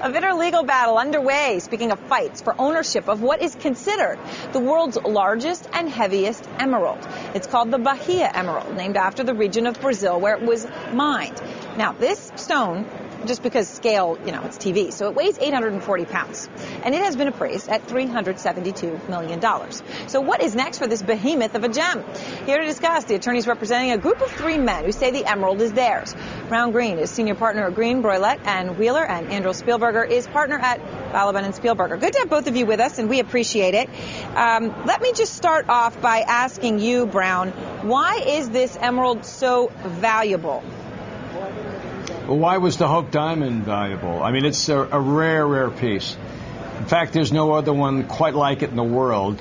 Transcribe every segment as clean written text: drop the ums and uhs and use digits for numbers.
A bitter legal battle underway, speaking of fights for ownership of what is considered the world's largest and heaviest emerald. It's called the Bahia emerald, named after the region of Brazil where it was mined. Now, this stone, just because scale, it's TV, so it weighs 840 pounds. And it has been appraised at $372 million. So what is next for this behemoth of a gem? Here to discuss, the attorneys representing a group of three men who say the emerald is theirs. Brown Green is senior partner at Green, Broylette and Wheeler, and Andrew Spielberger is partner at Balaban and Spielberger. Good to have both of you with us, and we appreciate it. Let me just start off by asking you, Brown, why is this emerald so valuable? Well, why was the Hope Diamond valuable? I mean, it's a rare, rare piece. In fact, there's no other one quite like it in the world.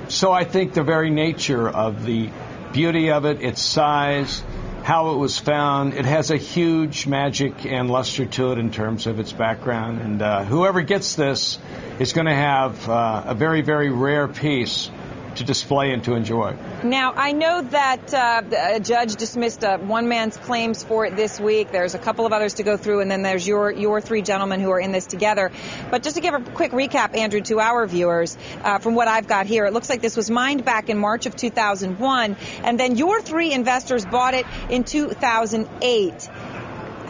So I think the very nature of the beauty of it, its size, how it was found, it has a huge magic and luster to it in terms of its background. And whoever gets this is going to have a very, very rare piece to display and to enjoy. Now, I know that a judge dismissed one man's claims for it this week. There's a couple of others to go through, and then there's your three gentlemen who are in this together. But just to give a quick recap, Andrew, to our viewers, from what I've got here, it looks like this was mined back in March of 2001, and then your three investors bought it in 2008.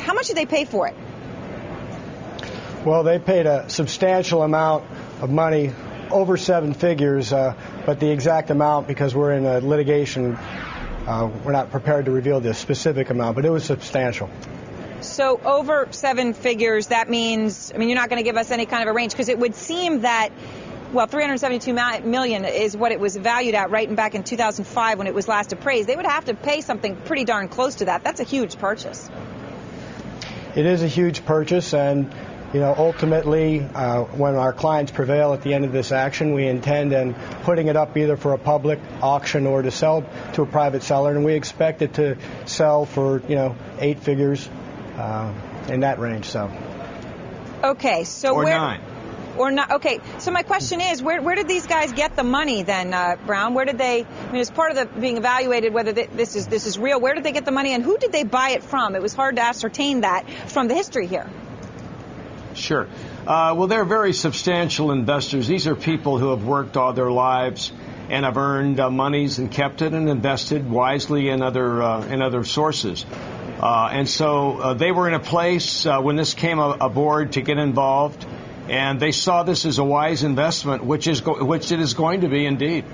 How much did they pay for it? Well, they paid a substantial amount of money, over seven figures, but the exact amount, because we're in a litigation, we're not prepared to reveal the specific amount, but it was substantial. So over seven figures, that means, you're not going to give us any kind of a range, because it would seem that, well, $372 million is what it was valued at right back in 2005 when it was last appraised. They would have to pay something pretty darn close to that. That's a huge purchase. It is a huge purchase, and ultimately, when our clients prevail at the end of this action, we intend on putting it up either for a public auction or to sell to a private seller, and we expect it to sell for, eight figures in that range. So. Okay, so or nine. Or not. Okay, so my question is, where did these guys get the money then, Brown? Where did they? As part of the being evaluated whether this is real, where did they get the money, and who did they buy it from? It was hard to ascertain that from the history here. Sure. Well, they're very substantial investors. These are people who have worked all their lives and have earned monies and kept it and invested wisely in other sources. And so they were in a place when this came aboard to get involved, and they saw this as a wise investment, which it is going to be indeed.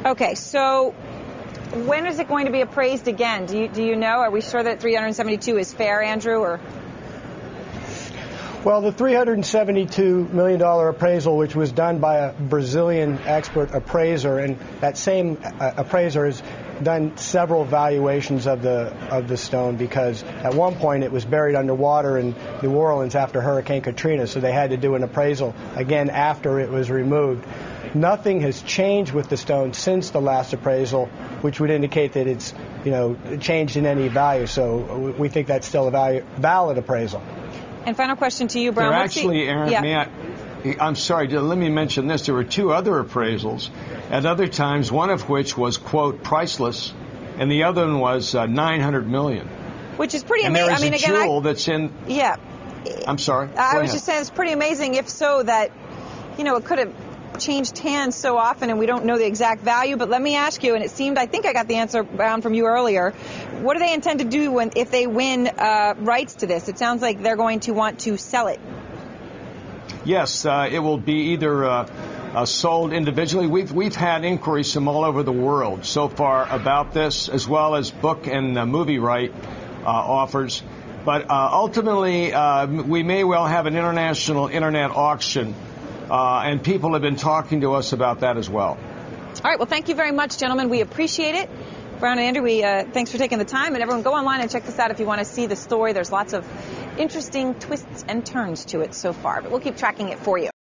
Okay, so when is it going to be appraised again? Do you know? Are we sure that 372 is fair, Andrew, or? Well, the $372 million appraisal, which was done by a Brazilian expert appraiser, and that same appraiser has done several valuations of the stone, because at one point it was buried underwater in New Orleans after Hurricane Katrina, so they had to do an appraisal again after it was removed. Nothing has changed with the stone since the last appraisal, which would indicate that it's changed in any value. So we think that's still a valid appraisal. And final question to you, Brown. There actually, Aaron, yeah. I'm sorry, let me mention this. There were two other appraisals at other times, one of which was, quote, priceless, and the other one was $900 million. Which is pretty amazing. And there is a jewel that's in... Yeah. I'm sorry. I was just saying it's pretty amazing, if so, that, it could have changed hands so often and we don't know the exact value. But let me ask you, and it seemed, I think I got the answer, Brown, from you earlier. What do they intend to do if they win rights to this? It sounds like they're going to want to sell it. Yes, it will be either sold individually. We've had inquiries from all over the world so far about this, as well as book and movie right offers. But ultimately, we may well have an international internet auction, and people have been talking to us about that as well. All right. Well, thank you very much, gentlemen. We appreciate it. Brown and Andrew, thanks for taking the time. And everyone, go online and check this out if you want to see the story. There's lots of interesting twists and turns to it so far, but we'll keep tracking it for you.